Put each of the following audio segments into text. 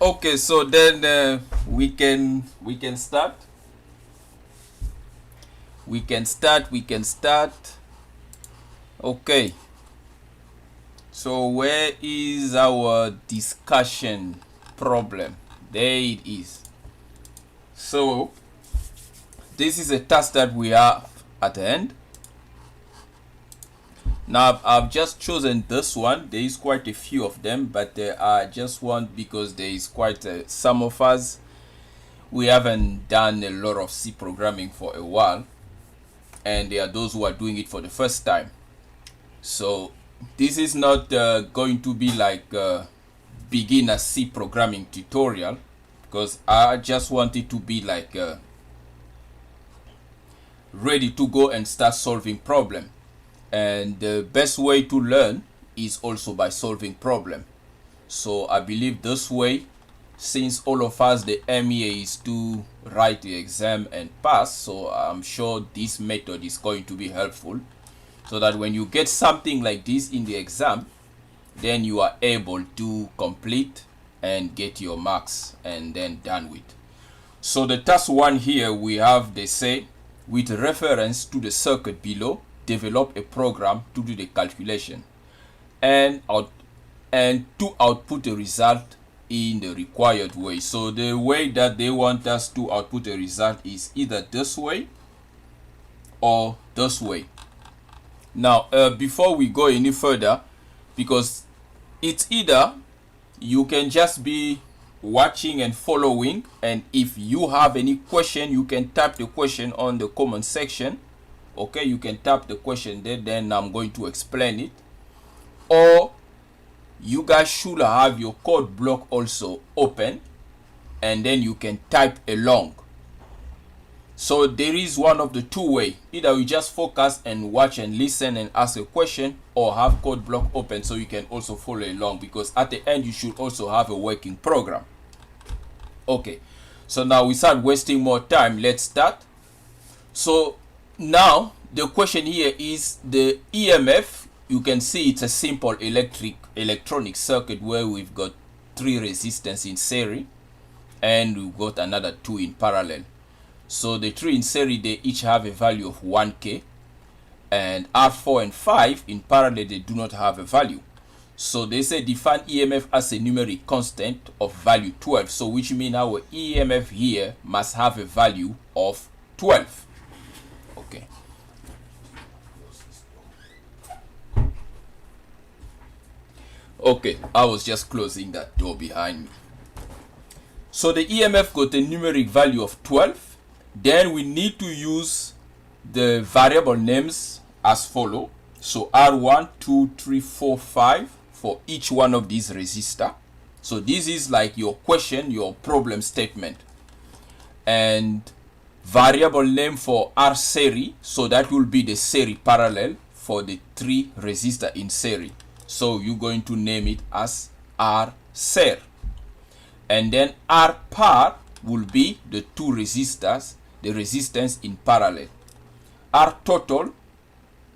Okay, so then we can start. We can start. Okay. So where is our discussion problem? There it is. So this is a task that we have at the end. Now I've just chosen this one. There is quite a few of them, but there are just one because there is quite some of us, we haven't done a lot of C programming for a while, and there are those who are doing it for the first time. So this is not going to be like a beginner C programming tutorial, because I just want it to be like ready to go and start solving problem. And the best way to learn is also by solving problem. So I believe this way, since all of us, the aim here is to write the exam and pass, so I'm sure this method is going to be helpful, so that when you get something like this in the exam, then you are able to complete and get your marks and then done with. So the task one here, we have, they say, with reference to the circuit below, develop a program to do the calculation and to output the result in the required way. So the way that they want us to output a result is either this way or this way. Now before we go any further, because it's either you can just be watching and following, and if you have any question, you can type the question on the comment section. Okay, you can tap the question there, then I'm going to explain it. Or you guys should have your code block also open, and then you can type along. So there is one of the two way. Either you just focus and watch and listen and ask a question, or have code block open so you can also follow along, because at the end you should also have a working program. Okay, so now without wasting more time, let's start. So now the question here is the EMF. You can see it's a simple electronic circuit where we've got 3 resistors in series and we've got another 2 in parallel. So the 3 in series, they each have a value of 1K, and R4 and 5 in parallel, they do not have a value. So they say define EMF as a numeric constant of value 12. So which means our EMF here must have a value of 12. Okay. Okay, I was just closing that door behind me. So the EMF got a numeric value of 12. Then we need to use the variable names as follow. So R1, 2, 3, 4, 5 for each one of these resistors. So this is like your question, your problem statement. And variable name for R series, so that will be the series parallel for the 3 resistors in series. So you're going to name it as R ser. And then R par will be the 2 resistors, the resistance in parallel. R total,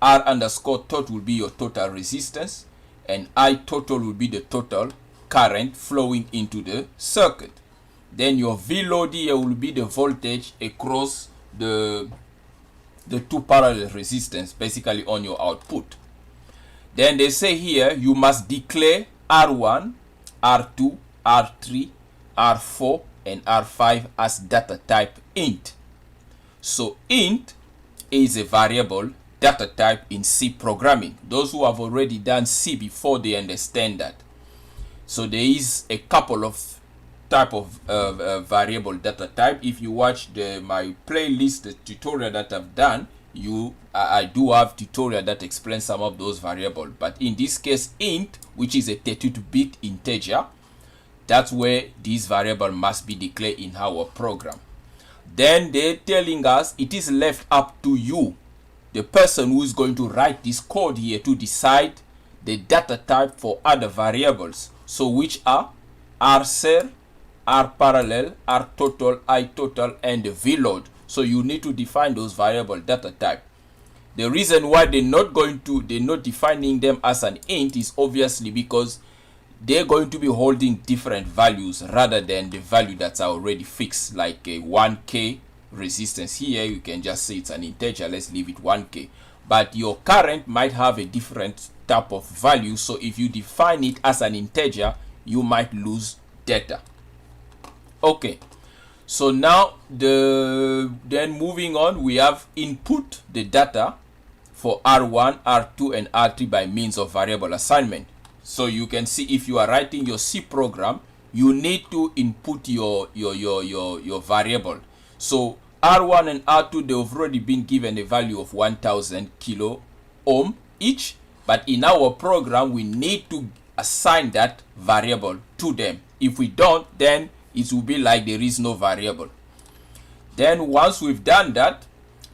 R underscore total will be your total resistance, and I total will be the total current flowing into the circuit. Then your V load here will be the voltage across the 2 parallel resistance, basically on your output. Then they say here you must declare R1, R2, R3, R4, and R5 as data type int. So int is a variable data type in C programming. Those who have already done C before, they understand that. So there is a couple of type of variable data type. If you watch my playlist, the tutorial that I've done, I do have tutorial that explains some of those variables. But in this case, int, which is a 32-bit integer, that's where this variable must be declared in our program. Then they're telling us it is left up to you, the person who is going to write this code here, to decide the data type for other variables. So which are R ser, R parallel, R total, I total, and the V load. So you need to define those variable data type. The reason why they're not defining them as an int is obviously because they're going to be holding different values rather than the value that's already fixed, like a 1k resistance. Here you can just say it's an integer, let's leave it 1k, but your current might have a different type of value. So if you define it as an integer, you might lose data. Okay, so now then moving on, we have input the data for R1, R2, and R3 by means of variable assignment. So you can see, if you are writing your C program, you need to input your variable. So R1 and R2, they've already been given a value of 1000 kilo ohm each, but in our program we need to assign that variable to them. If we don't, then it will be like there is no variable. Then once we've done that,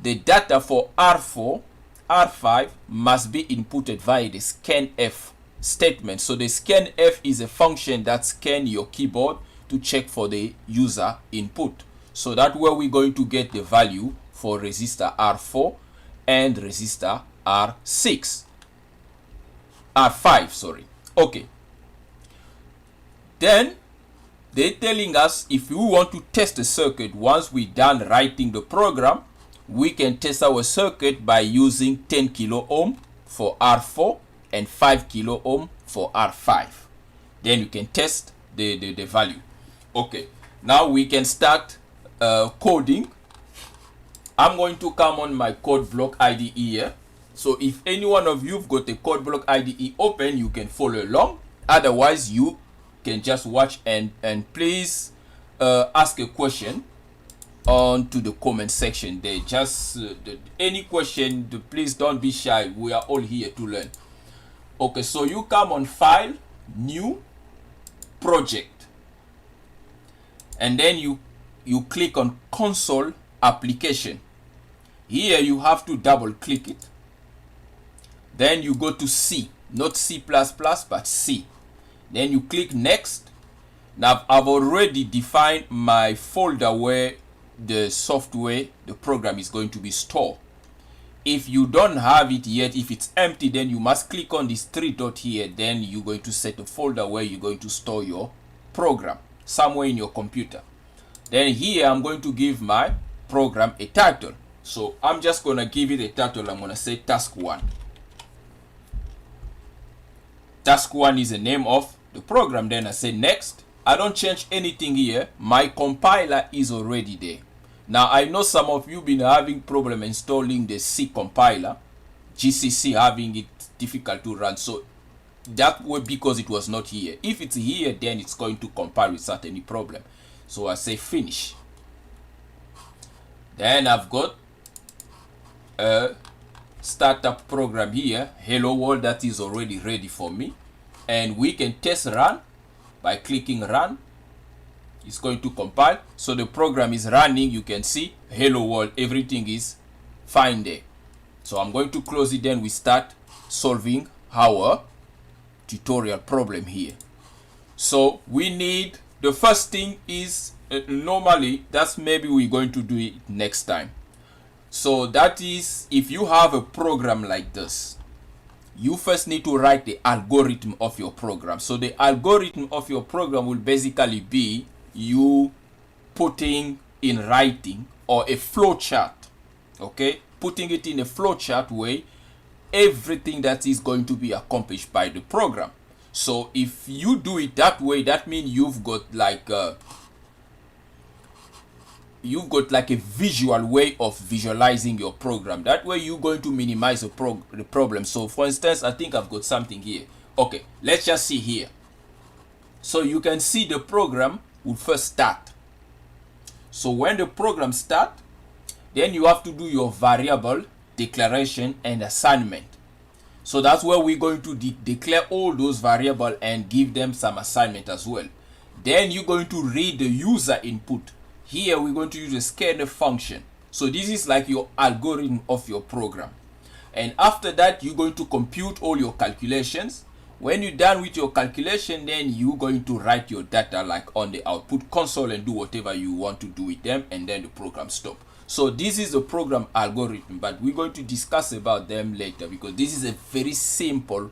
the data for R4, R5 must be inputted via the scanf statement. So the scanf is a function that scans your keyboard to check for the user input. So that way we're going to get the value for resistor R4 and resistor R5, sorry. Okay. Then they're telling us if we want to test the circuit, once we're done writing the program, we can test our circuit by using 10 kilo ohm for R4 and 5 kilo ohm for R5. Then you can test the value. Okay, now we can start coding. I'm going to come on my code block IDE here. So if any one of you've got a code block IDE open, you can follow along. Otherwise, you can just watch and please ask a question onto the comment section there. Just any question, please don't be shy. We are all here to learn. Okay, so you come on File, New, Project, and then you click on Console Application. Here you have to double click it. Then you go to C, not C++, but C. Then you click Next. Now I've already defined my folder where the software, the program is going to be stored. If you don't have it yet, if it's empty, then you must click on this three dot here. Then you're going to set a folder where you're going to store your program, somewhere in your computer. Then here I'm going to give my program a title. So I'm just going to give it a title. I'm going to say task 1. Task 1 is the name of the program. Then I say next. I don't change anything here. My compiler is already there. Now I know some of you been having problem installing the C compiler, GCC, having it difficult to run. So that way, because it was not here. If it's here, then it's going to compile without any problem. So I say finish. Then I've got a startup program here, hello world, that is already ready for me, and we can test run by clicking run. It's going to compile. So the program is running. You can see hello world, everything is fine there. So I'm going to close it. Then we start solving our tutorial problem here. So we need, the first thing is normally that's maybe we're going to do it next time. So that is, if you have a program like this, you first need to write the algorithm of your program. So the algorithm of your program will basically be you putting in writing or a flow chart, okay, putting it in a flow chart way, everything that is going to be accomplished by the program. So if you do it that way, that means you've got like a visual way of visualizing your program. That way you're going to minimize the problem. So for instance, I think I've got something here. Okay, let's just see here. So you can see the program will first start. So when the program start, then you have to do your variable declaration and assignment. So that's where we're going to declare all those variables and give them some assignment as well. Then you're going to read the user input. Here we're going to use a scanf function. So this is like your algorithm of your program. And after that, you're going to compute all your calculations. When you're done with your calculation, then you're going to write your data like on the output console and do whatever you want to do with them, and then the program stop. So this is the program algorithm, but we're going to discuss about them later because this is a very simple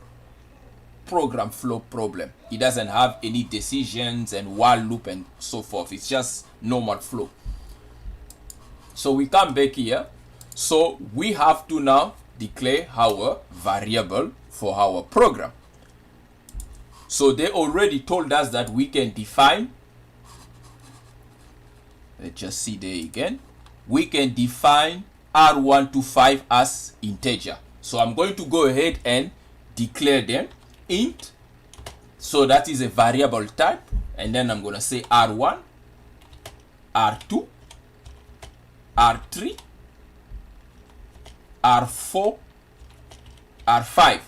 program flow problem. It doesn't have any decisions and while loop and so forth. It's just normal flow. So we come back here. So we have to now declare our variable for our program. So they already told us that we can define, let's just see there again, we can define R125 as integer. So I'm going to go ahead and declare them int. So that is a variable type, and then I'm going to say R1, R2, R3, R4, R5.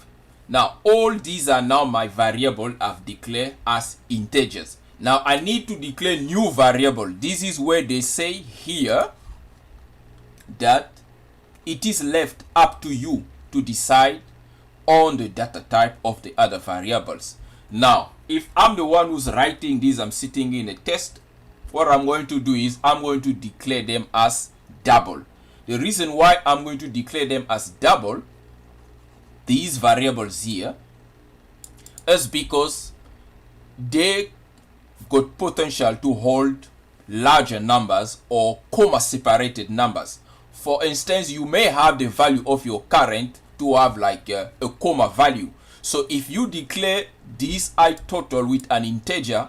Now all these are now my variable I've declared as integers. Now I need to declare new variable. This is where they say here that it is left up to you to decide on the data type of the other variables. Now if I'm the one who's writing this, I'm sitting in a test, what I'm going to do is I'm going to declare them as double. The reason why I'm going to declare them as double, these variables here, is because they got potential to hold larger numbers or comma separated numbers. For instance, you may have the value of your current to have like a comma value. So if you declare this I total with an integer,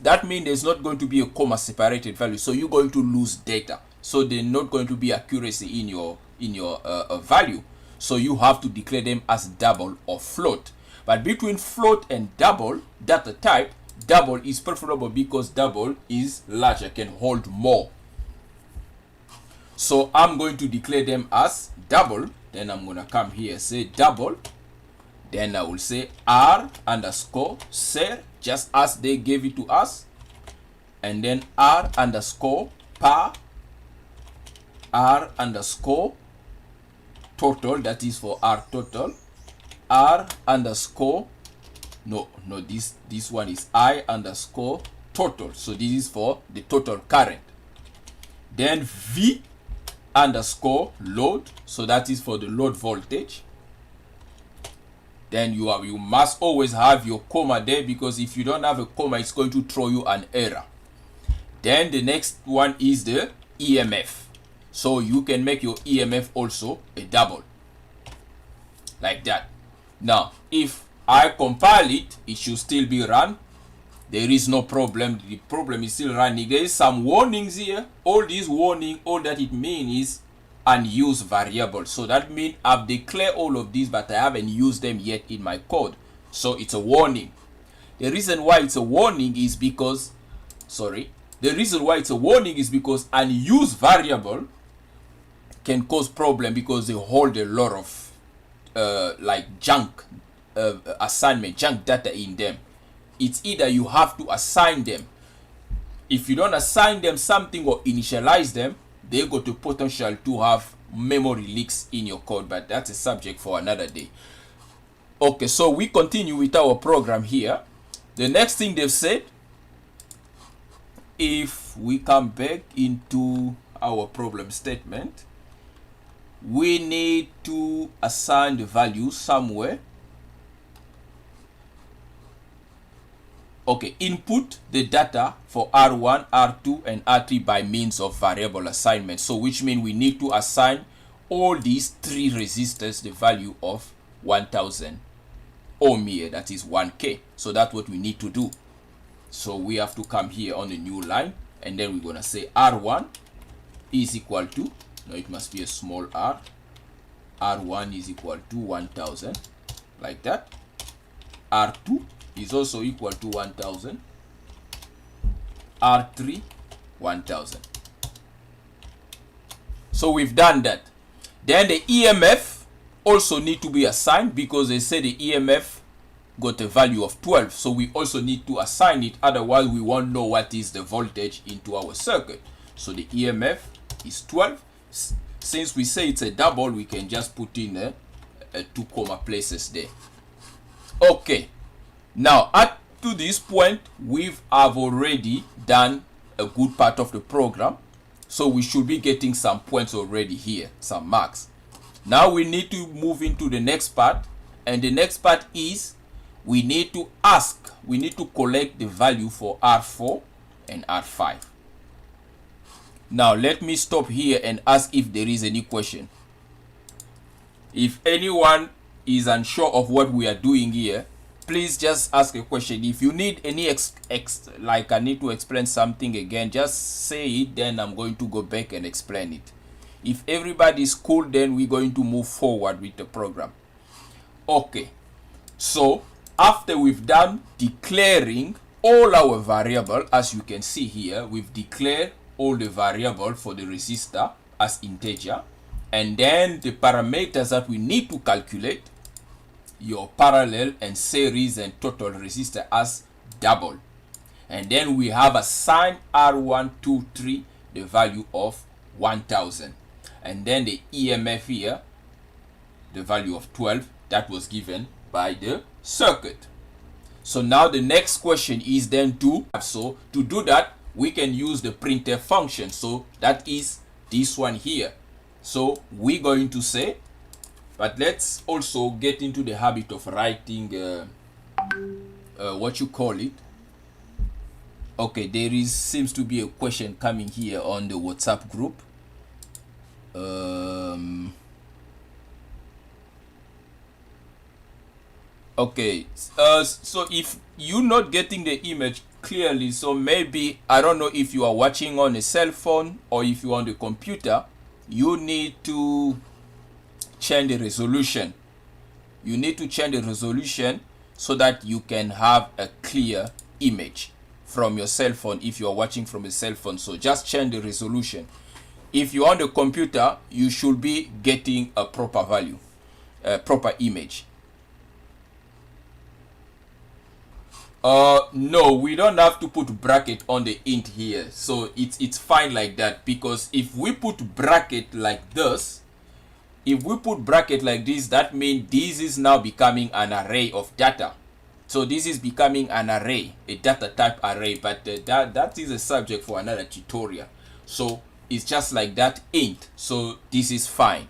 that means there's not going to be a comma separated value. So you're going to lose data. So there's not going to be accuracy in your value. So you have to declare them as double or float. But between float and double data type, double is preferable because double is larger, can hold more. So I'm going to declare them as double. Then I'm going to come here, say double. Then I will say R underscore ser, just as they gave it to us. And then R underscore par, R underscore total, that is for R total. R underscore, this one is I underscore total. So this is for the total current. Then V underscore load, so that is for the load voltage. Then you must always have your comma there, because if you don't have a comma, it's going to throw you an error. Then the next one is the EMF. So you can make your EMF also a double, like that. Now, if I compile it, it should still be run. There is no problem. The program is still running. There is some warnings here. All these warning, all that it means is unused variable. So that means I've declared all of these, but I haven't used them yet in my code. So it's a warning. The reason why it's a warning is because, unused variable can cause problem because they hold a lot of like junk assignment, junk data in them. It's either you have to assign them. If you don't assign them something or initialize them, they got the potential to have memory leaks in your code, but that's a subject for another day. Okay, so we continue with our program here. The next thing they've said, if we come back into our problem statement, we need to assign the value somewhere. Okay, input the data for R1, R2, and R3 by means of variable assignment. So which means we need to assign all these three resistors the value of 1000 ohm here, that is 1K. So that's what we need to do. So we have to come here on a new line, and then we're going to say R1 is equal to, no, it must be a small r, R1 is equal to 1000, like that. R2 is also equal to 1000, R3 1000. So we've done that. Then the EMF also need to be assigned, because they say the EMF got a value of 12. So we also need to assign it, otherwise we won't know what is the voltage into our circuit. So the EMF is 12. Since we say it's a double, we can just put in a 2 comma places there. Okay. Now, up to this point, have already done a good part of the program. So we should be getting some points already here, some marks. Now we need to move into the next part. And the next part is we need to ask, we need to collect the value for R4 and R5. Now let me stop here and ask if there is any question. If anyone is unsure of what we are doing here, please just ask a question. If you need any like I need to explain something again, just say it, then I'm going to go back and explain it. If everybody is cool, then we're going to move forward with the program. Okay, so after we've done declaring all our variable, as you can see here, we've declared all the variable for the resistor as integer, and then the parameters that we need to calculate, your parallel and series and total resistor as double. And then we have assigned R123 the value of 1000, and then the EMF here, the value of 12, that was given by the circuit. So now the next question is then to do that, we can use the printf function. So that is this one here. So we're going to say, but let's also get into the habit of writing what you call it. Okay, there seems to be a question coming here on the WhatsApp group. Okay, so if you're not getting the image clearly, so maybe, I don't know if you are watching on a cell phone or if you're on the computer, you need to change the resolution. You need to change the resolution so that you can have a clear image from your cell phone if you are watching from a cell phone. So just change the resolution. If you're on the computer, you should be getting a proper value, a proper image. No, we don't have to put bracket on the int here, so it's fine like that, because if we put bracket like this, that means this is now becoming an array of data. So this is becoming an array, a data type array, but that is a subject for another tutorial. So it's just like that int, so this is fine.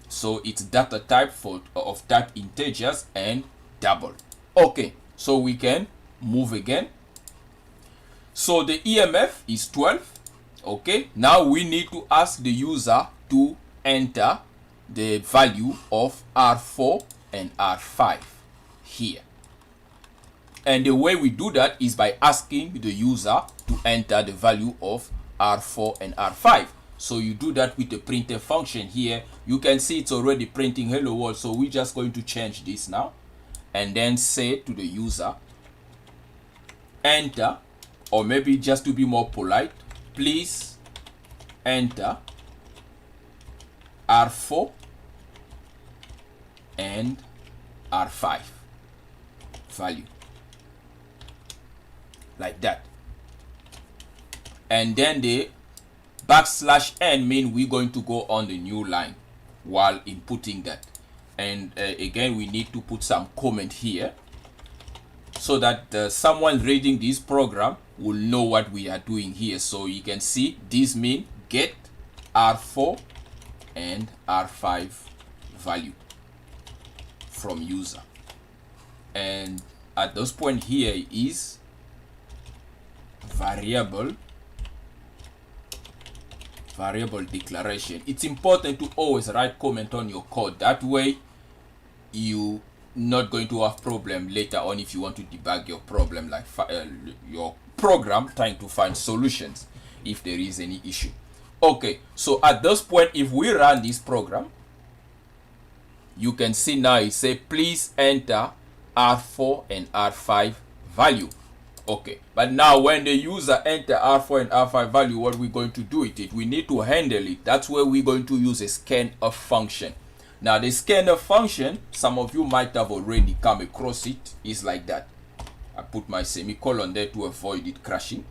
So it's data type of type integers and double. Okay, so we can move again. So the EMF is 12. Okay, now we need to ask the user to enter the value of R4 and R5 here. And the way we do that is by asking the user to enter the value of R4 and R5. So you do that with the printf function here. You can see it's already printing hello world. So we're just going to change this now and then say to the user, enter, or maybe just to be more polite, please enter R4 and R5 value, like that. And then the \n mean we're going to go on the new line while inputting that. And again, we need to put some comment here so that someone reading this program will know what we are doing here. So you can see this mean get R4 and R5 value from user. And at this point here is variable declaration. It's important to always write comment on your code. That way you not going to have problem later on if you want to debug your problem, like your program trying to find solutions if there is any issue. Okay, so at this point, if we run this program, you can see now it say please enter R4 and R5 value. Okay, but now when the user enter R4 and R5 value, what we're going to do with it, we need to handle it. That's where we're going to use a scanf function. Now the scanf function, some of you might have already come across it, is like that. I put my semicolon there to avoid it crashing.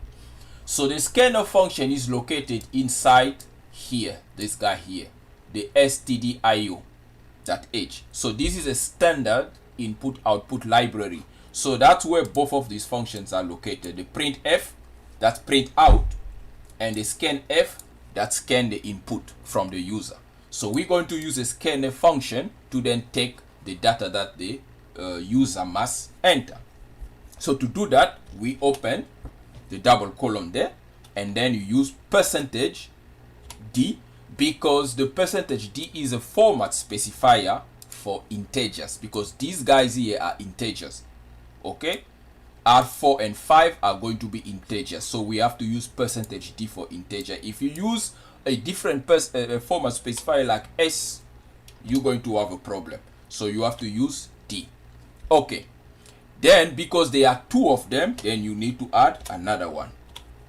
So the scanf function is located inside here, this guy here, the stdio.h. So this is a standard input output library. So that's where both of these functions are located. The printf, that's print out, and the scanf, that scan the input from the user. So we're going to use a scanf function to then take the data that the user must enter. So to do that, we open the double column there, and then you use percentage %d, because the percentage %d is a format specifier for integers, because these guys here are integers. Okay, R4 and 5 are going to be integers, so we have to use percentage %d for integer. If you use a different format specifier like S, you're going to have a problem, so you have to use D. Okay, then because there are two of them, then you need to add another one,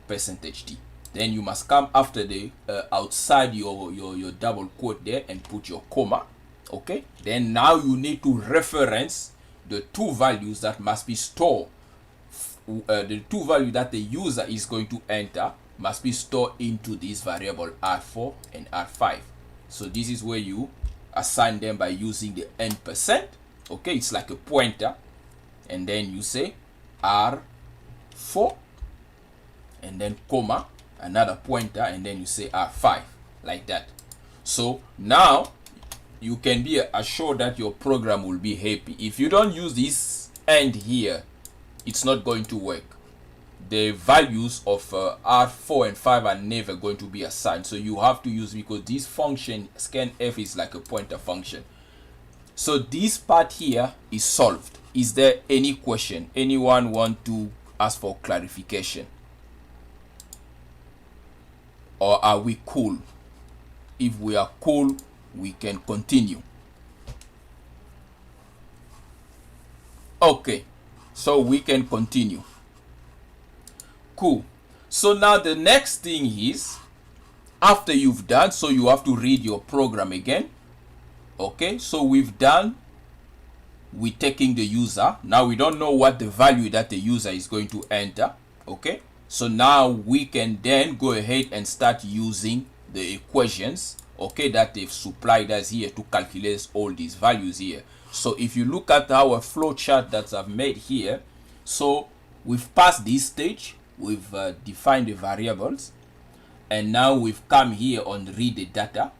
percentage %d. Then you must come after the outside your double quote there and put your comma. Okay, then now you need to reference the two values that must be stored. The two values that the user is going to enter must be stored into this variable R4 and R5. So this is where you assign them by using the %. Okay, it's like a pointer, and then you say R4 and then comma, another pointer, and then you say R5, like that. So now you can be assured that your program will be happy. If you don't use this and here, it's not going to work. The values of R4 and 5 are never going to be assigned, so you have to use, because this function scanf is like a pointer function. So this part here is solved. Is there any question? Anyone want to ask for clarification? Or are we cool? If we are cool, we can continue. Okay, so we can continue. Cool. So now the next thing is, after you've done, so you have to read your program again. Okay, so we've done, we're taking the user. Now we don't know what the value that the user is going to enter. Okay, so now we can then go ahead and start using the equations, okay, that they've supplied us here to calculate all these values here. So if you look at our flow chart that I've made here, so we've passed this stage, we've defined the variables, and now we've come here on read the data.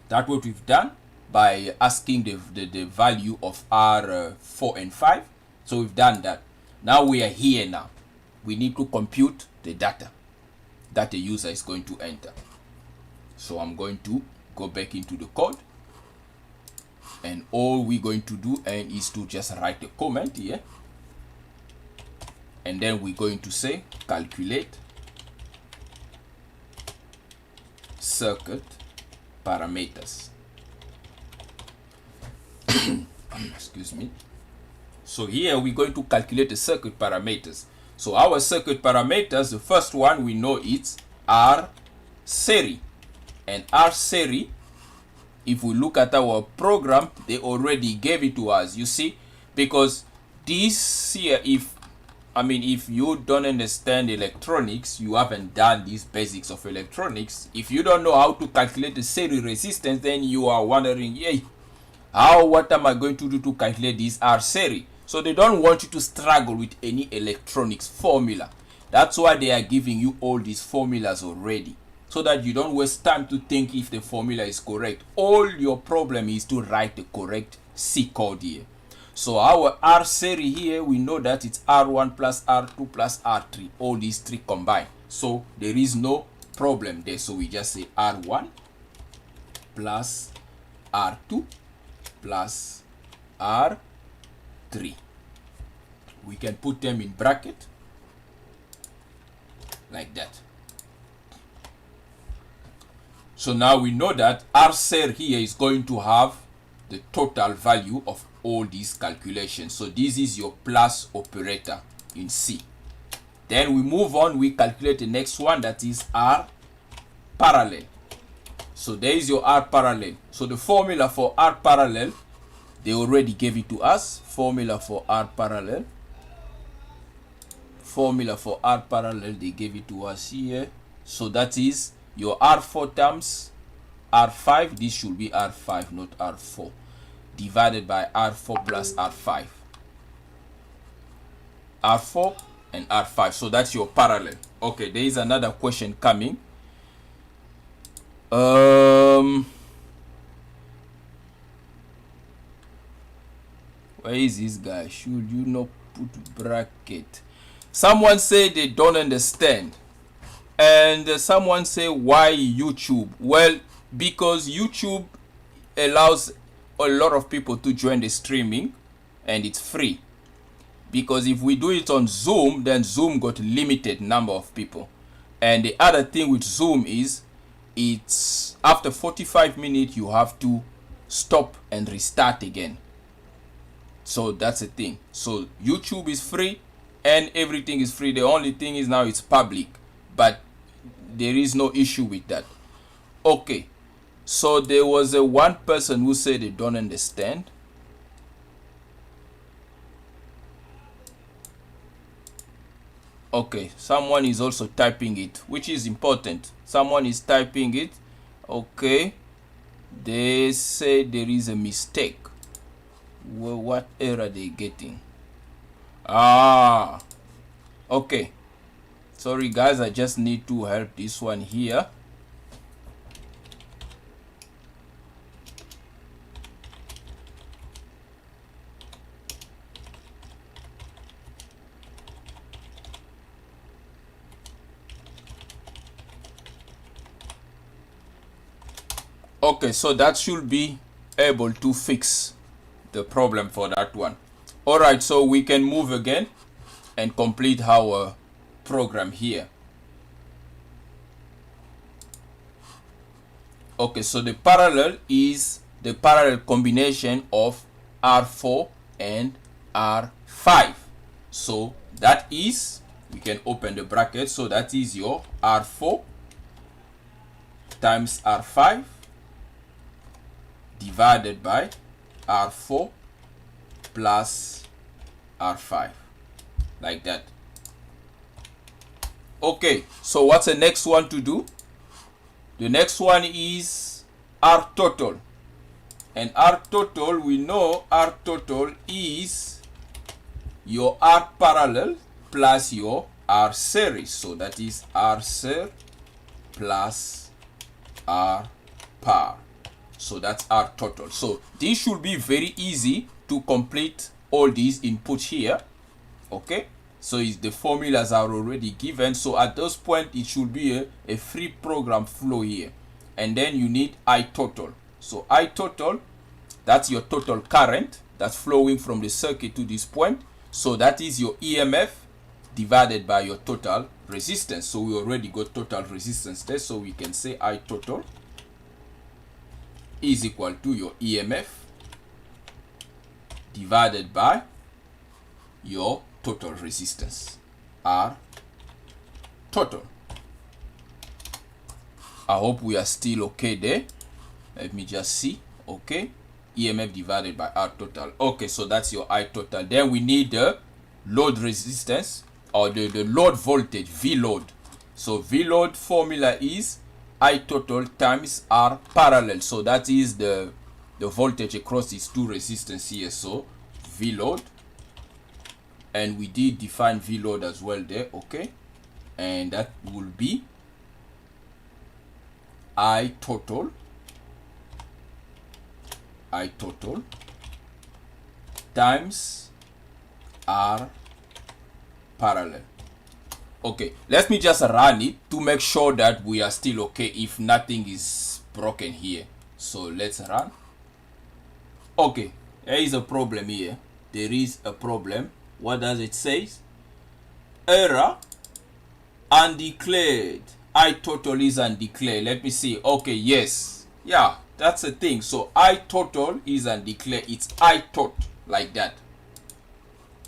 That's what we've done by asking the value of R4 and 5. So we've done that. Now we are here now. We need to compute the data that the user is going to enter. So I'm going to go back into the code, and all we're going to do is to just write a comment here, and then we're going to say calculate circuit parameters. Excuse me. So here we're going to calculate the circuit parameters. So our circuit parameters, the first one we know it's R series. And R series, if we look at our program, they already gave it to us, you see, because this here, if you don't understand electronics, you haven't done these basics of electronics, if you don't know how to calculate the series resistance, then you are wondering, yay, what am I going to do to calculate this R series? So they don't want you to struggle with any electronics formula. That's why they are giving you all these formulas already, so that you don't waste time to think if the formula is correct. All your problem is to write the correct C code here. So our R series here, we know that it's R1 plus R2 plus R3, all these three combined. So there is no problem there. So we just say R1 plus R2 plus R3. We can put them in bracket like that. So now we know that R series here is going to have the total value of all these calculations. So this is your plus operator in C. Then we move on, we calculate the next one, that is R parallel. So there is your R parallel. So the formula for R parallel, they already gave it to us. Formula for R parallel. Formula for R parallel, they gave it to us here. So that is your R4 times R5. This should be R5, not R4. Divided by R4 plus R5. R4 and R5. So that's your parallel. Okay, there is another question coming. Where is this guy? Should you not put bracket? Someone say they don't understand. And someone say, why YouTube? Well, because YouTube allows a lot of people to join the streaming and it's free. Because if we do it on Zoom, then Zoom got limited number of people. And the other thing with Zoom is it's after 45 minutes you have to stop and restart again. So that's the thing. So YouTube is free and everything is free. The only thing is now it's public, but there is no issue with that. Okay, so there was a one person who said they don't understand. Okay, someone is also typing it, which is important. Someone is typing it. Okay, they say there is a mistake. Well, what error are they getting? Okay, sorry guys, I just need to help this one here. Okay, so that should be able to fix the problem for that one. All right, so we can move again and complete our program here. Okay, so the parallel is the parallel combination of R4 and R5. So that is, we can open the bracket, so that is your R4 times R5 divided by R4 plus R5, like that. Okay, so what's the next one to do? The next one is R total. And R total, we know R total is your R parallel plus your R series. So that is R ser plus R par. So that's our total. So this should be very easy to complete all these inputs here. Okay, so the formulas are already given. So at this point it should be a free program flow here. And then you need I total. So I total, that's your total current that's flowing from the circuit to this point. So that is your EMF divided by your total resistance. So we already got total resistance there, so we can say I total is equal to your EMF divided by your total resistance, R total. I hope we are still okay there. Let me just see. Okay, EMF divided by R total. Okay, so that's your I total. Then we need the load resistance, or the load voltage, V load. So V load formula is I total times R parallel. So that is the voltage across these two resistors here. So V load, and we did define V load as well there. Okay, and that will be I total times R parallel. Okay, let me just run it to make sure that we are still okay if nothing is broken here. So let's run. Okay, there is a problem here. There is a problem. What does it say? Error, undeclared. I total is undeclared. Let me see. Okay, yes. Yeah, that's a thing. So I total is undeclared. It's I tot, like that.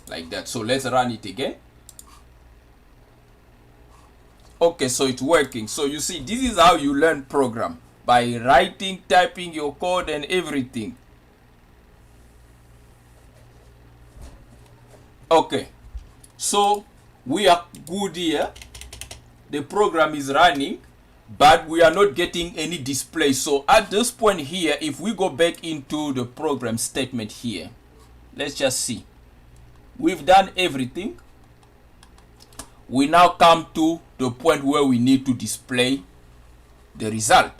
Like that. So let's run it again. Okay, so it's working. So you see, this is how you learn program, by writing, typing your code and everything. Okay, so we are good here. The program is running, but we are not getting any display. So at this point here, if we go back into the program statement here, let's just see. We've done everything. We now come to the point where we need to display the result.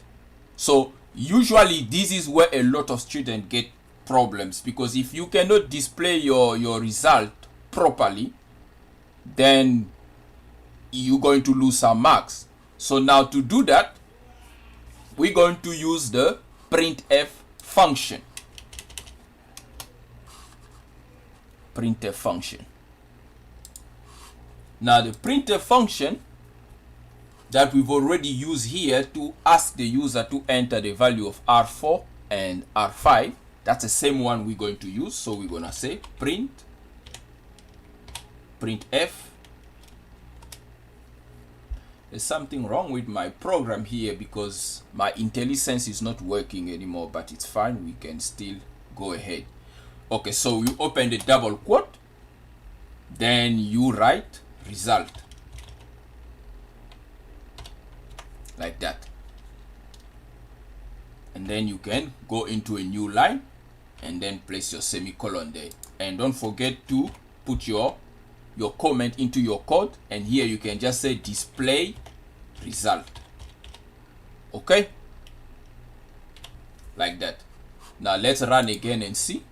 So usually this is where a lot of students get problems, because if you cannot display your result properly, then you're going to lose some marks. So now to do that, we're going to use the printf function. Printf function. Now the printf function that we've already used here to ask the user to enter the value of R4 and R5, that's the same one we're going to use. So we're going to say printf. There's something wrong with my program here because my IntelliSense is not working anymore, but it's fine. We can still go ahead. Okay, so you open the double quote, then you write result. Like that. And then you can go into a new line and then place your semicolon there. And don't forget to put your comment into your code, and here you can just say display result. Okay, like that. Now let's run again and see.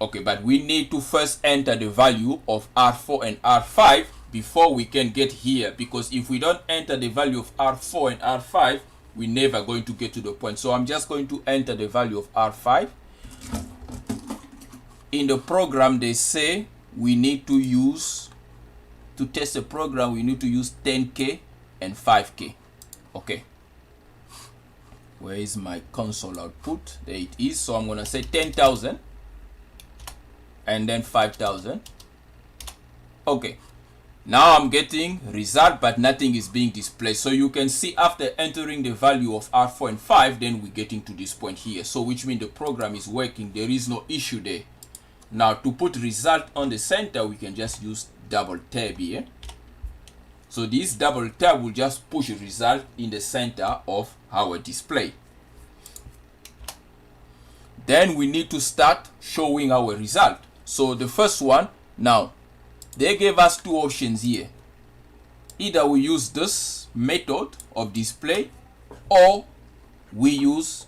Okay, but we need to first enter the value of R4 and R5 before we can get here, because if we don't enter the value of R4 and R5, we're never going to get to the point. So I'm just going to enter the value of R5. In the program, they say we need to use, to test the program, we need to use 10K and 5K. Okay. Where is my console output? There it is. So I'm going to say 10,000 and then 5,000. Okay. Now I'm getting result, but nothing is being displayed. So you can see after entering the value of R4 and 5, then we're getting to this point here. So which means the program is working. There is no issue there. Now to put result on the center, we can just use double tab here. So this double tab will just push a result in the center of our display. Then we need to start showing our result. So the first one, now they gave us two options here. Either we use this method of display, or we use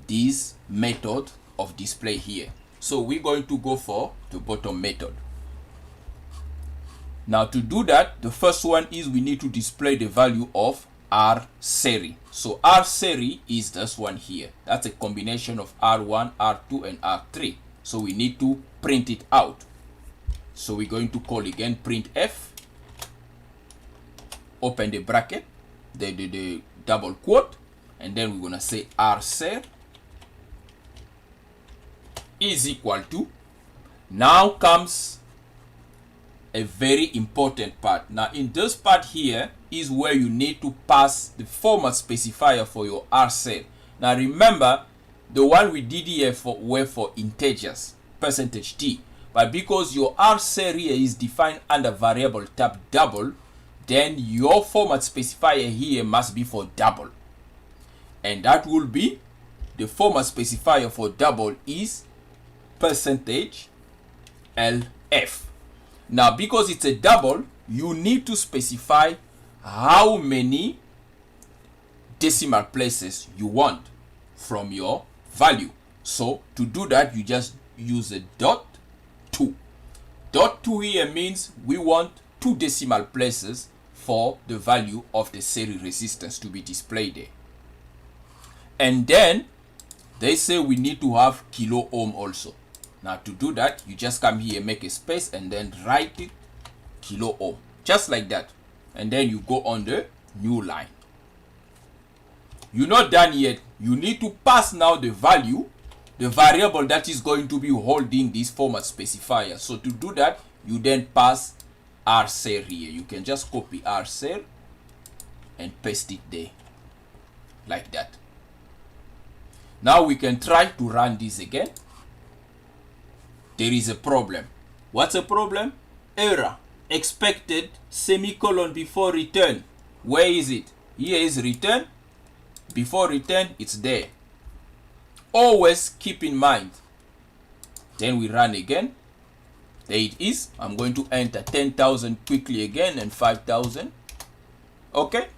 this method of display here. So we're going to go for the bottom method. Now to do that, the first one is we need to display the value of R series. So R series is this one here. That's a combination of R1, R2, and R3. So we need to print it out. So we're going to call again printf, open the bracket, the double quote, and then we're going to say R series is equal to, now comes a very important part. Now in this part here is where you need to pass the format specifier for your R series. Now remember, the one we did here were for integers, %t. But because your R series is defined under variable type double, then your format specifier here must be for double. And that will be, the format specifier for double is %lf. Now because it's a double, you need to specify how many decimal places you want from your value. So to do that, you just use a dot 2. Dot 2 here means we want 2 decimal places for the value of the series resistance to be displayed there. And then they say we need to have kilo ohm also. Now to do that, you just come here, make a space, and then write it kilo ohm, just like that. And then you go on the new line. You're not done yet. You need to pass now the value, the variable that is going to be holding this format specifier. So to do that, you then pass R series here. You can just copy R series and paste it there, like that. Now we can try to run this again. There is a problem. What's a problem? Error. Expected semicolon before return. Where is it? Here is return. Before return, it's there. Always keep in mind. Then we run again. There it is. I'm going to enter 10,000 quickly again and 5,000. Okay.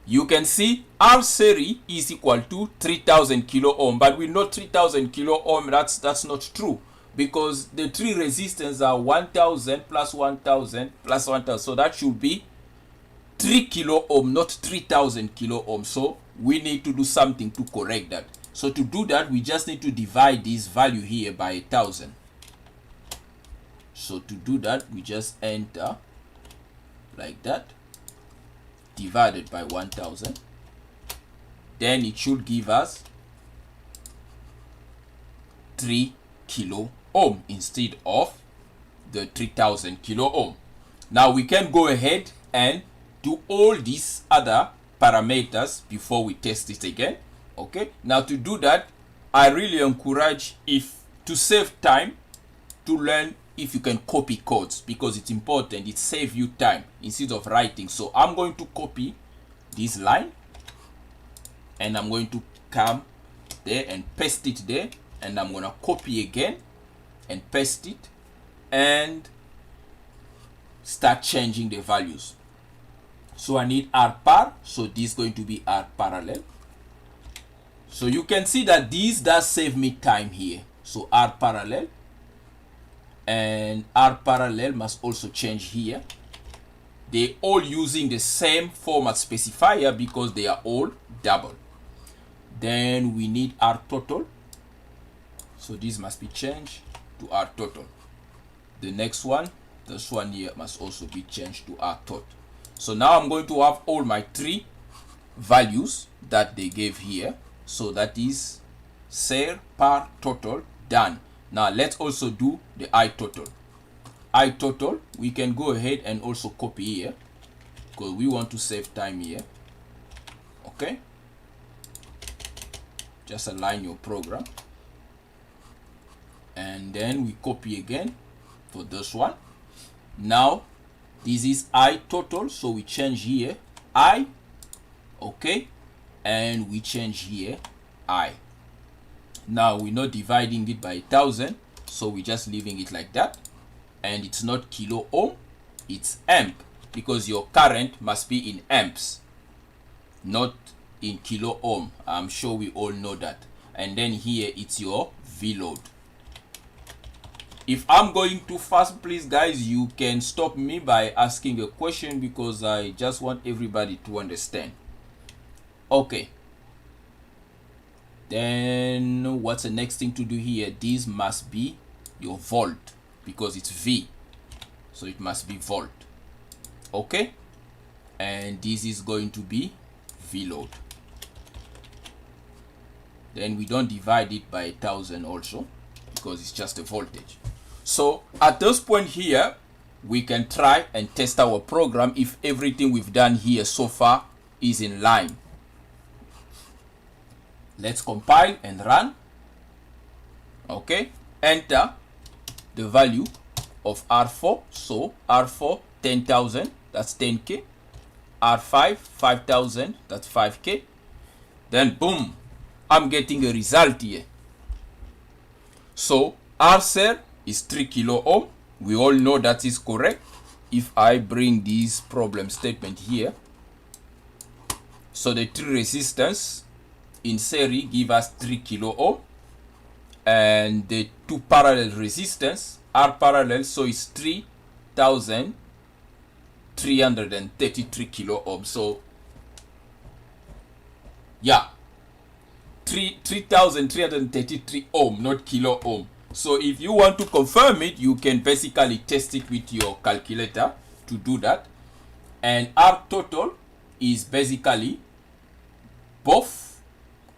you can see R series is equal to 3000 kilo ohm, but we know 3000 kilo ohm, that's not true, because the three resistance are 1000 plus 1000 plus 1000, so that should be 3 kilo ohm, not 3000 kilo ohm. So we need to do something to correct that. So to do that, we just need to divide this value here by 1000. So to do that, we just enter like that, divided by 1000. Then it should give us 3 kilo ohm instead of the 3000 kilo ohm. Now we can go ahead and do all these other parameters before we test it again. Okay, now to do that, I really encourage, if to save time, to learn if you can copy codes, because it's important. It saves you time instead of writing. So I'm going to copy this line, and I'm going to come there and paste it there, and I'm going to copy again and paste it and start changing the values. So I need R par, so this is going to be R parallel. So you can see that this does save me time here. So R parallel, and R parallel must also change here. They all using the same format specifier because they are all double. Then we need R total, so this must be changed to R total. The next one, this one here, must also be changed to R total. So now I'm going to have all my three values that they gave here. So that is ser, par, total, done. Now let's also do the I total. I total, we can go ahead and also copy here, because we want to save time here. Okay, just align your program, and then we copy again for this one. Now this is I total, so we change here I. Okay, and we change here I. Now we're not dividing it by 1000, so we're just leaving it like that. And it's not kilo ohm, it's amp, because your current must be in amps, not in kilo ohm. I'm sure we all know that. And then here it's your V load. If I'm going too fast, please guys, you can stop me by asking a question, because I just want everybody to understand. Okay, then what's the next thing to do here? This must be your volt, because it's V, so it must be volt. Okay, and this is going to be V load. Then we don't divide it by 1000 also, because it's just a voltage. So at this point here, we can try and test our program if everything we've done here so far is in line. Let's compile and run. Okay, enter the value of R4. So R4 10,000, that's 10k. R5 5,000, that's 5k. Then boom, I'm getting a result here. So R cell is 3 kilo ohm. We all know that is correct. If I bring this problem statement here, so the three resistance in series give us 3 kilo ohm, and the two parallel resistance are parallel, so it's 3,333 kilo ohm. So yeah, 3,333 ohm, not kilo ohm. So if you want to confirm it, you can basically test it with your calculator to do that. And R total is basically both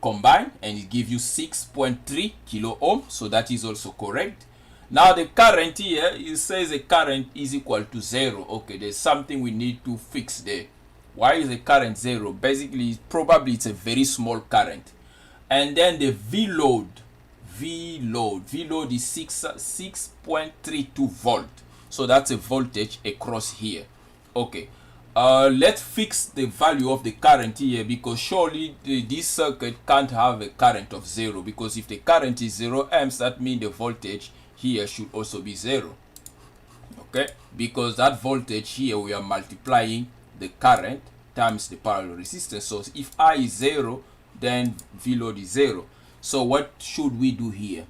combined, and it gives you 6.3 kilo ohm, so that is also correct. Now the current here, it says the current is equal to 0. Okay, there's something we need to fix there. Why is the current 0? Basically, probably it's a very small current. And then the V load is 6.32 volt, so that's a voltage across here. Okay, let's fix the value of the current here, because surely this circuit can't have a current of 0, because if the current is 0 amps, that means the voltage here should also be 0. Okay, because that voltage here, we are multiplying the current times the parallel resistance. So if I is 0, then V load is 0. So what should we do here?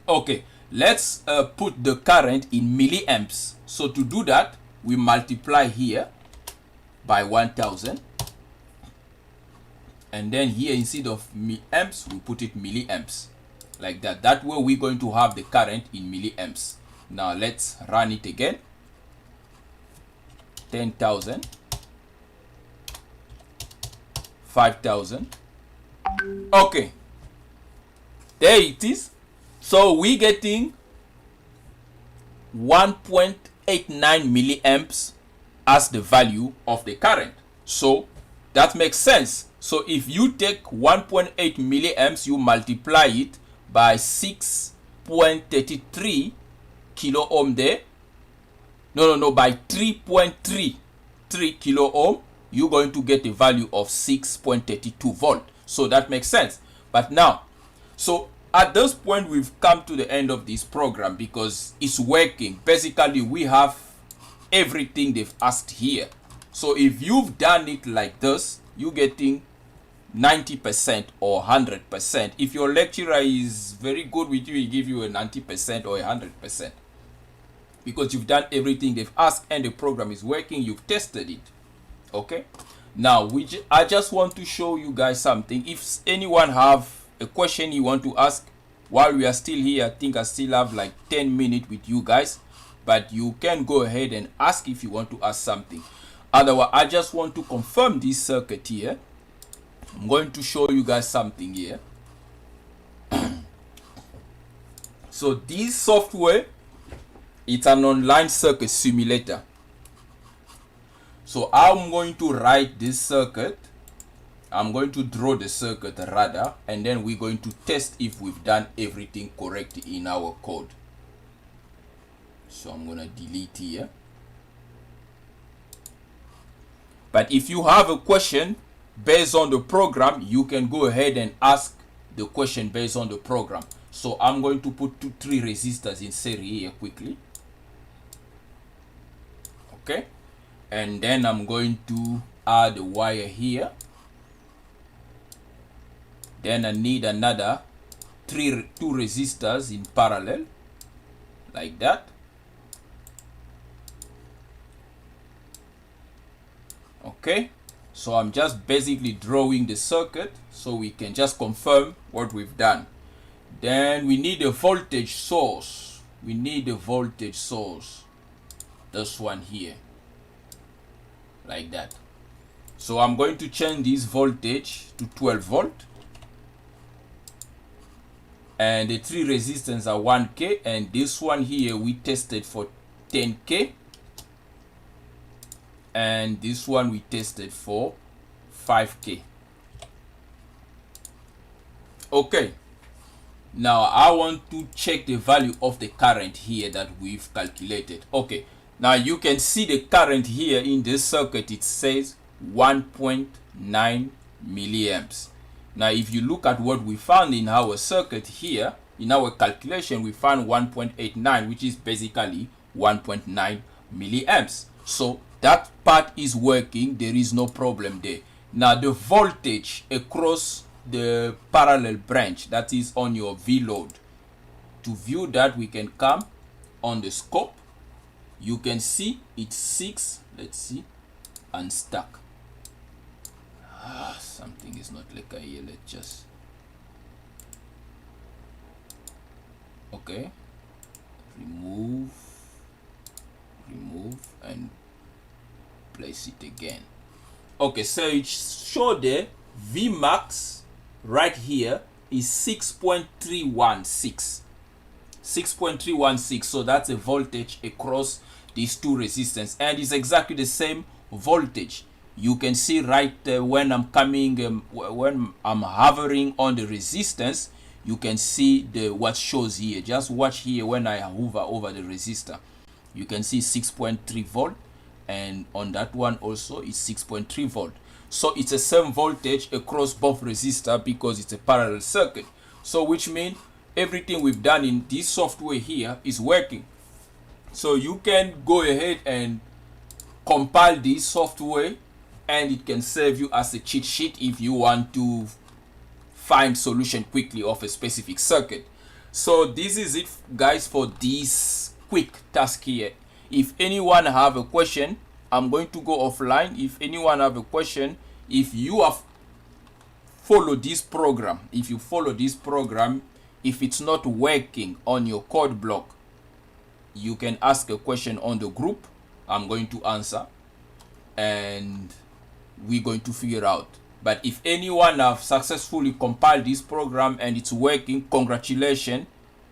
Okay, let's put the current in milliamps. So to do that, we multiply here by 1000. And then here, instead of amps, we put it milliamps. Like that. That way we're going to have the current in milliamps. Now let's run it again. 10,000. 5,000. Okay. There it is. So we're getting 1.89 milliamps as the value of the current. So that makes sense. So if you take 1.8 milliamps, you multiply it by 6.33 kilo ohm there. No, by 3.33 kilo ohm, you're going to get a value of 6.32 volt. So that makes sense. But now, so at this point, we've come to the end of this program because it's working. Basically, we have everything they've asked here. So if you've done it like this, you're getting 90% or 100%. If your lecturer is very good with you, he give you a 90% or 100%. Because you've done everything they've asked and the program is working, you've tested it. Okay? Now, I just want to show you guys something. If anyone have a question you want to ask while we are still here, I think I still have like 10 minutes with you guys. But you can go ahead and ask if you want to ask something. Otherwise, I just want to confirm this circuit here. I'm going to show you guys something here. So this software, it's an online circuit simulator. So I'm going to write this circuit. I'm going to draw the circuit rather, and then we're going to test if we've done everything correct in our code. So I'm going to delete here. But if you have a question based on the program, you can go ahead and ask the question based on the program. So I'm going to put 3 resistors in series here quickly. Okay. And then I'm going to add a wire here. Then I need another 2 resistors in parallel. Like that. Okay. So I'm just basically drawing the circuit so we can just confirm what we've done. Then we need a voltage source. We need a voltage source. This one here. Like that. So I'm going to change this voltage to 12 volt. And the 3 resistance are 1K. And this one here we tested for 10K. And this one we tested for 5K. Okay. Now I want to check the value of the current here that we've calculated. Okay. Now you can see the current here in this circuit. It says 1.9 milliamps. Now if you look at what we found in our circuit here, in our calculation, we found 1.89, which is basically 1.9 milliamps. So that part is working. There is no problem there. Now the voltage across the parallel branch, that is on your V load. To view that, we can come on the scope. You can see it's 6. Let's see. Unstuck. Something is not like here. Let's just. Okay. Remove and place it again. Okay, so it showed there V max right here is 6.316. 6.316. So that's a voltage across these 2 resistors, and it's exactly the same voltage. You can see right when I'm coming, when I'm hovering on the resistance, you can see what shows here. Just watch here when I hover over the resistor. You can see 6.3 volt, and on that one also is 6.3 volt. So it's the same voltage across both resistors because it's a parallel circuit. So which means everything we've done in this software here is working. So you can go ahead and compile this software, and it can serve you as a cheat sheet if you want to find solution quickly of a specific circuit. So this is it, guys, for this quick task here. If anyone have a question, I'm going to go offline. If anyone have a question, if you have followed this program, if it's not working on your code block, you can ask a question on the group. I'm going to answer, and we're going to figure out. But if anyone have successfully compiled this program and it's working, congratulations.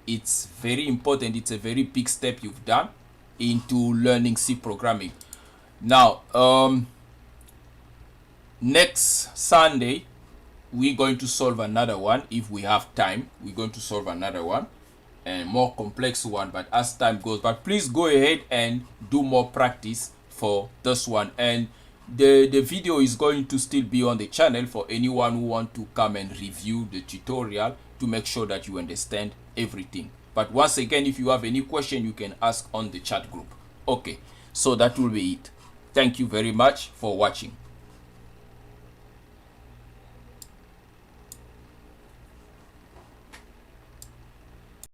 It's very important. It's a very big step you've done into learning C programming. Now, next Sunday, we're going to solve another one. If we have time, we're going to solve another one, and more complex one, but as time goes. But please go ahead and do more practice for this one. And the video is going to still be on the channel for anyone who want to come and review the tutorial to make sure that you understand everything. But once again, if you have any question, you can ask on the chat group. Okay, so that will be it. Thank you very much for watching.